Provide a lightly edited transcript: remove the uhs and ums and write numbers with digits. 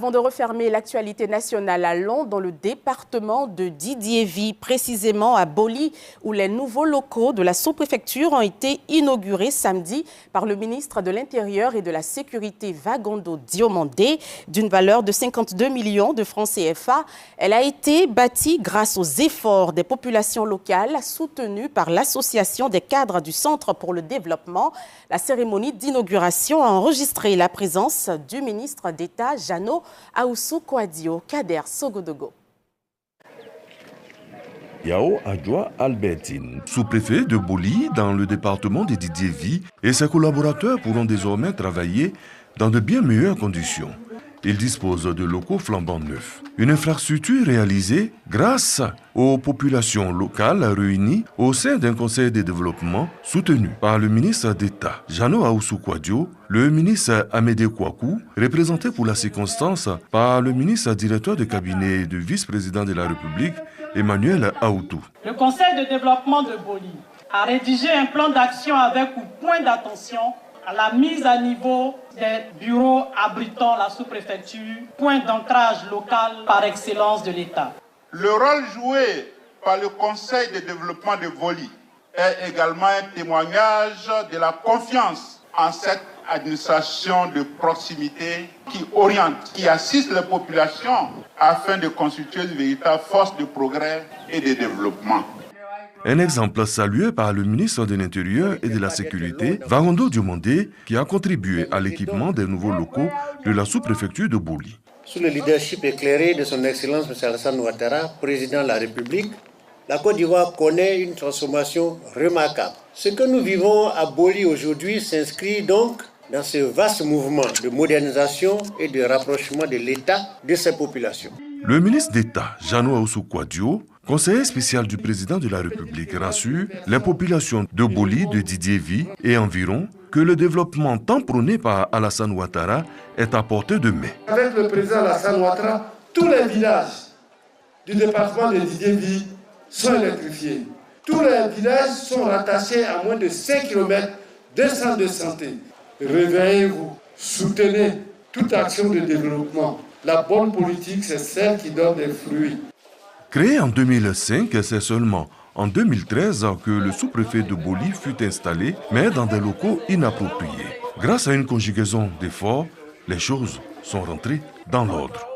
Avant de refermer l'actualité nationale, allons dans le département de Didiévy, précisément à Boli, où les nouveaux locaux de la sous-préfecture ont été inaugurés samedi par le ministre de l'Intérieur et de la Sécurité Vagondo Diomandé, d'une valeur de 52 millions de francs CFA. Elle a été bâtie grâce aux efforts des populations locales, soutenues par l'Association des cadres du Centre pour le développement. La cérémonie d'inauguration a enregistré la présence du ministre d'État Jano Ahoussou Kouadio. Kader Sogodogo. Yao Adjoa Albertine, sous-préfet de Boli dans le département de Didiévy, et ses collaborateurs pourront désormais travailler dans de bien meilleures conditions. Ils disposent de locaux flambant neufs. Une infrastructure réalisée grâce aux populations locales réunies au sein d'un conseil de développement soutenu par le ministre d'État Jano Ahoussou Kouadio, le ministre Amédée Kouakou, représenté pour la circonstance par le ministre directeur de cabinet du vice-président de la République, Emmanuel Aoutou. Le conseil de développement de Boli a rédigé un plan d'action avec pour point d'attention à la mise à niveau des bureaux abritant la sous-préfecture, point d'ancrage local par excellence de l'État. Le rôle joué par le Conseil de développement de Boli est également un témoignage de la confiance en cette administration de proximité qui oriente, qui assiste les populations afin de constituer une véritable force de progrès et de développement. Un exemple salué par le ministre de l'Intérieur et de la Sécurité, Vagondo Diomandé, qui a contribué à l'équipement des nouveaux locaux de la sous-préfecture de Boli. Sous le leadership éclairé de son Excellence M. Alassane Ouattara, président de la République, la Côte d'Ivoire connaît une transformation remarquable. Ce que nous vivons à Boli aujourd'hui s'inscrit donc dans ce vaste mouvement de modernisation et de rapprochement de l'État de ses populations. Le ministre d'État, Jano Ahoussou Kouadio, conseiller spécial du président de la République, rassure les populations de Boli, de Didiévy et environ que le développement tant prôné par Alassane Ouattara est à portée de main. Avec le président Alassane Ouattara, tous les villages du département de Didiévy sont électrifiés. Tous les villages sont rattachés à moins de 5 km d'un centre de santé. Réveillez-vous, soutenez toute action de développement. La bonne politique, c'est celle qui donne des fruits. Créé en 2005, c'est seulement en 2013 que le sous-préfet de Boli fut installé, mais dans des locaux inappropriés. Grâce à une conjugaison d'efforts, les choses sont rentrées dans l'ordre.